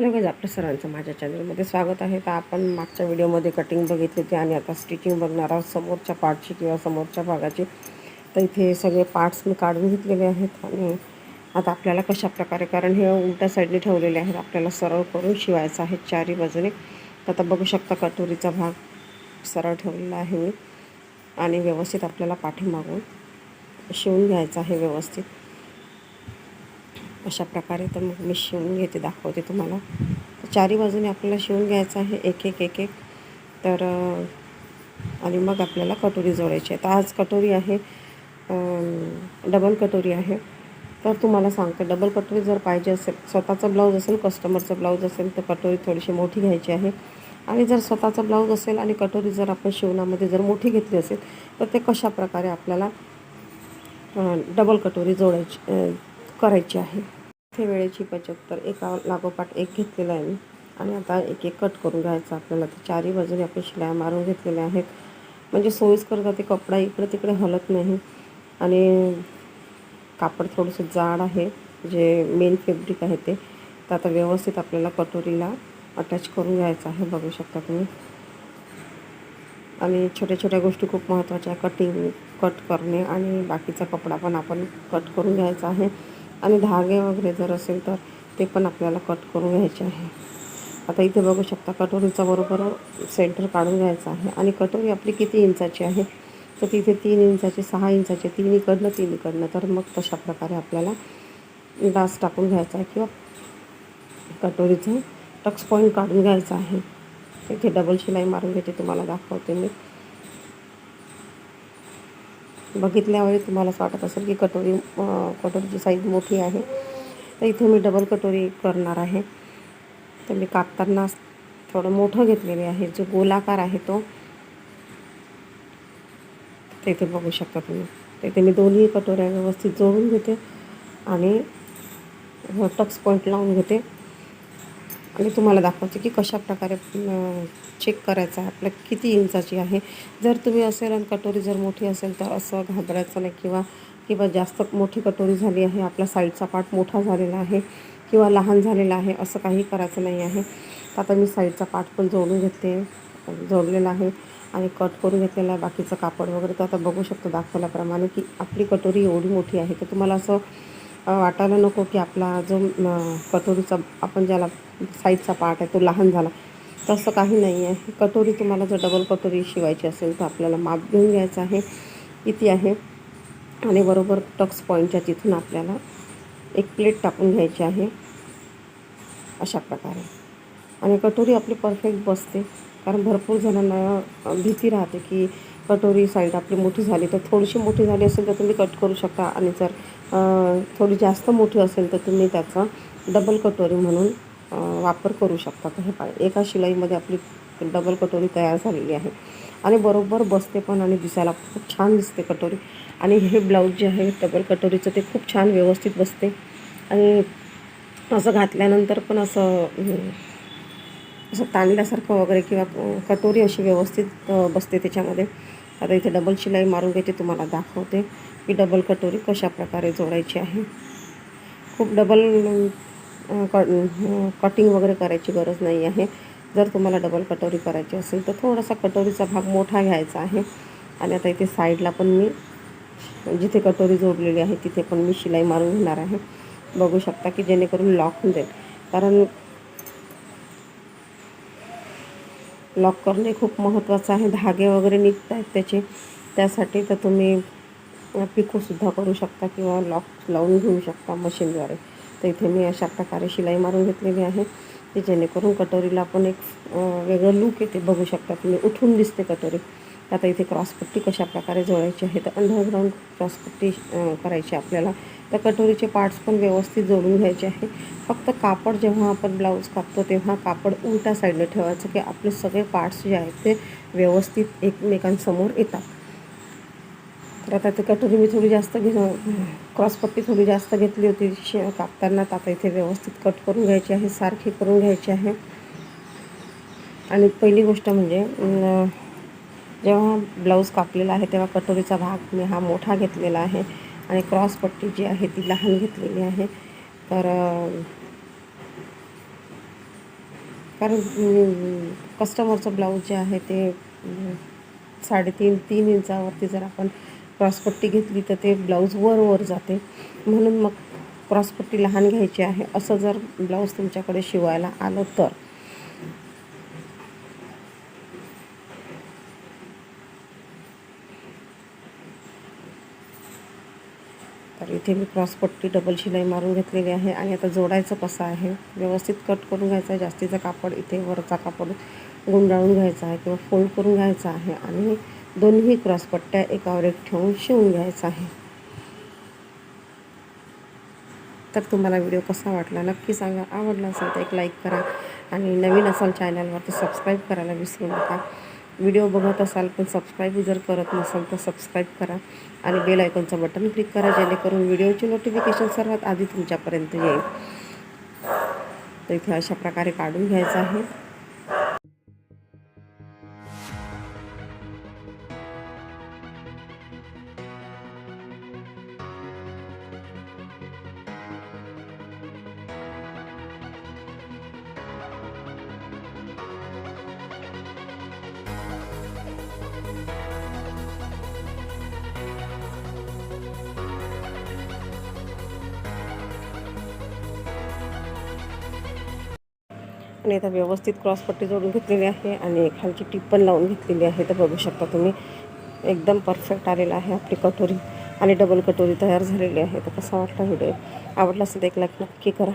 Hello guys, आपल्या सर्वांचं माझ्या चॅनलमध्ये स्वागत आहे. तर आपण मागच्या व्हिडिओमध्ये कटिंग बघितली होती आणि आता स्टिचिंग बघणार आहोत समोरच्या पार्टची किंवा समोरच्या भागाची. तर इथे सगळे पार्ट्स मी काढून घेतलेले आहेत आणि आता आपल्याला कशा प्रकारे, कारण हे उलट्या साईडने ठेवलेले आहेत, आपल्याला सरळ करून शिवायचं आहे चारी बाजूने. तर आता बघू शकता कटोरीचा भाग सरळ ठेवलेला आहे मी आणि व्यवस्थित आपल्याला पाठीमागून शिवून घ्यायचं आहे व्यवस्थित अशा प्रकारे. तर मग मी शिवून घेते, दाखवते तुम्हाला. चारी बाजूने आपल्याला शिवून घ्यायचं आहे एक एक. तर आणि मग आपल्याला कटोरी जोडायची आहे. तर आज कटोरी आहे डबल कटोरी आहे. तर तुम्हाला सांगते, डबल कटोरी जर पाहिजे असेल, स्वतःचा ब्लाऊज असेल, कस्टमरचा ब्लाऊज असेल, तर कटोरी थोडीशी मोठी घ्यायची आहे. आणि जर स्वतःचा ब्लाऊज असेल आणि कटोरी जर आपण शिवण्यामध्ये जर मोठी घेतली असेल तर ते कशा प्रकारे आपल्याला डबल कटोरी जोडायची करायची आहे. इथे वेळेची बचत, तर एका लागोपाठ एक घेतलेला आहे मी आणि आता एक एक कट करून घ्यायचं आपल्याला. तर चारी बाजूने आपण शिलाई मारून घेतलेल्या आहेत, म्हणजे सोयीस्कर जाते, कपडा इकडे तिकडे हलत नाही. आणि कापड थोडंसं जाड आहे, जे मेन फॅब्रिक आहे ते. तर आता व्यवस्थित आपल्याला कटोरीला अटॅच करून घ्यायचं आहे, बघू शकता तुम्ही. आणि छोट्या छोट्या गोष्टी खूप महत्त्वाच्या आहे, कट करणे आणि बाकीचा कपडा पण आपण कट करून घ्यायचा आहे. आणि धागे वगैरे जर असेल तर ते पण आपल्याला कट करून घ्यायचे आहे. आता इथे बघू शकता कटोरीचा बरोबर सेंटर काढून घ्यायचा आहे. आणि कटोरी आपली किती इंचाची आहे, तर तिथे 3 इंचाची, 6 इंचाची, 3 इकडनं. तर मग तशा प्रकारे आपल्याला डास टाकून घ्यायचा आहे किंवा कटोरीचं टक्स पॉईंट काढून घ्यायचा आहे. इथे डबल शिलाई मारून घेते, तुम्हाला दाखवते मी. बघितल्यावर तुम्हाला असं वाटत असेल की कटोरीची साईज मोठी आहे, तर इथे मी डबल कटोरी करणार आहे. तर मी कापताना थोडं मोठं घेतलेले आहे, जो गोलाकार आहे तो. तर इथे बघू शकता तुम्ही. तर इथे मी दोन्ही कटोऱ्या व्यवस्थित जोडून घेते आणि टक्स पॉईंट लावून घेते आणि तुम्हाला दाखवते की कशा प्रकारे चेक करायचं आहे आपलं किती इंचाची आहे. जर तुम्ही असेल आणि कटोरी जर मोठी असेल तर असं घाबरायचं नाही, किंवा जास्त मोठी कटोरी झाली आहे, आपला साईडचा पार्ट मोठा झालेला आहे किंवा लहान झालेला आहे, असं काही करायचं नाही आहे. तर आता मी साईडचा पार्ट पण जोडलेला आहे आणि कट करून घेतलेला आहे बाकीचं कापड वगैरे. तर आता बघू शकतो दाखवल्याप्रमाणे की आपली कटोरी एवढी मोठी आहे. तर तुम्हाला असं वाटायला नको की आपला जो कटोरीचा आपण ज्याला साईडचा पार्ट आहे तो लहान झाला, तसं काही नाही आहे. कटोरी तुम्हाला जर डबल कटोरी शिवायची असेल तर आपल्याला माप घेऊन घ्यायचं आहे किती आहे आणि बरोबर टक्स पॉईंटच्या तिथून आपल्याला एक प्लेट टाकून घ्यायची आहे अशा प्रकारे. आणि कटोरी आपली परफेक्ट बसते, कारण भरपूर जणांना भीती राहते की कटोरी साईड आपली मोठी झाली, तर थोडीशी मोठी झाली असेल तर तुम्ही कट करू शकता. आणि जर थोडी जास्त मोठी असेल तर तुम्ही त्याचा डबल कटोरी म्हणून वापर करू शकता. तर हे पाहिजे, एका शिलाईमध्ये आपली डबल कटोरी तयार झालेली आहे आणि बरोबर बसते पण आणि दिसायला खूप छान दिसते कटोरी. आणि हे ब्लाऊज जे आहे डबल कटोरीचं ते खूप छान व्यवस्थित बसते आणि असं घातल्यानंतर पण असं ताणल्यासारखं वगैरे किंवा कटोरी अशी व्यवस्थित बसते त्याच्यामध्ये. आता इथे डबल शिलाई मारून घेते, तुम्हाला दाखवते की डबल कटोरी कशा प्रकारे जोडायची आहे. खूप डबल कटिंग वगैरे करायची गरज नाही आहे. जर तुम्हाला डबल कटोरी करायची असेल तर थोडासा कटोरीचा भाग मोठा घ्यायचा आहे. आणि आता इथे साईडला पण मी जिथे कटोरी जोडलेली आहे तिथे पण मी शिलाई मारून घेणार आहे, बघू शकता, की जेणेकरून लॉक होऊन जाईल. कारण लॉक करणे खूप महत्त्वाचं आहे, धागे वगैरे निघत आहेत त्यासाठी. तर तुम्ही पिकोसुद्धा करू शकता किंवा लॉक लावून घेऊ शकता मशीनद्वारे. तर इथे मी अशा प्रकारे शिलाई मारून घेतलेली आहे, की जेणेकरून कटोरीला पण एक वेगळं लूक येते, बघू शकता तुम्ही, उठून दिसते कटोरी. आता इथे क्रॉसपट्टी कशा प्रकारे जोडायची आहे, तर अंडरग्राऊंड क्रॉसपट्टी करायची आपल्याला. तर कटोरीचे पार्ट्स पण व्यवस्थित जोडून घ्यायचे आहे. फक्त कापड जेव्हा आपण ब्लाऊज कापतो तेव्हा कापड उलट्या साईडने ठेवायचं, की आपले सगळे पार्ट्स जे आहेत ते व्यवस्थित एकमेकांसमोर येतात. तर आता ते कटोरी मी थोडी जास्त क्रॉसपट्टी थोडी जास्त घेतली होती कापताना. तर आता इथे व्यवस्थित कट करून घ्यायची आहे, सारखी करून घ्यायची आहे. आणि पहिली गोष्ट म्हणजे जेव्हा ब्लाऊज कापलेला आहे तेव्हा कटोरीचा भाग मी हा मोठा घेतलेला आहे आणि क्रॉसपट्टी जी आहे ती लहान घेतलेली आहे. तर कारण कस्टमरचं ब्लाऊज जे आहे ते 3.5 इंचावरती जर आपण क्रॉसपट्टी घेतली तर ते ब्लाऊज वर जाते. म्हणून मग क्रॉसपट्टी लहान घ्यायची आहे असं जर ब्लाऊज तुमच्याकडे शिवायला आलं तर इथे मी क्रॉसपट्टी डबल शिलाई मारून घेतलेली आहे. आणि आता जोडायचं कसं आहे, व्यवस्थित कट करून घ्यायचं आहे. जास्तीचं कापड इथे वरचा कापड गुंडाळून घ्यायचा आहे किंवा फोल्ड करून घ्यायचा आहे आणि दोन्ही क्रॉसपट्ट्या एकावर एक ठेवून शिवून घ्यायचं आहे. तर तुम्हाला व्हिडिओ कसा वाटला नक्की सांगा. आवडला असेल तर एक लाईक करा आणि नवीन असाल चॅनलवर तर सबस्क्राईब करायला विसरू नका. व्हिडिओ बघत असाल पण सबस्क्राईब जर करत नसाल तर सबस्क्राईब करा आणि बेल आयकॉनचं बटन क्लिक करा, जेणेकरून व्हिडिओची नोटिफिकेशन सर्वात आधी तुमच्यापर्यंत येईल. तर इथे अशा प्रकारे काढून घ्यायचं आहे. आणि आता व्यवस्थित क्रॉसपट्टी जोडून घेतलेली आहे आणि खालची टीप पण लावून घेतलेली आहे. तर बघू शकता तुम्ही एकदम परफेक्ट आलेला आहे आपली कटोरी आणि डबल कटोरी तयार झालेली आहे. तर कसा वाटला व्हिडिओ, आवडला असेल तर एक लाईक नक्की करा.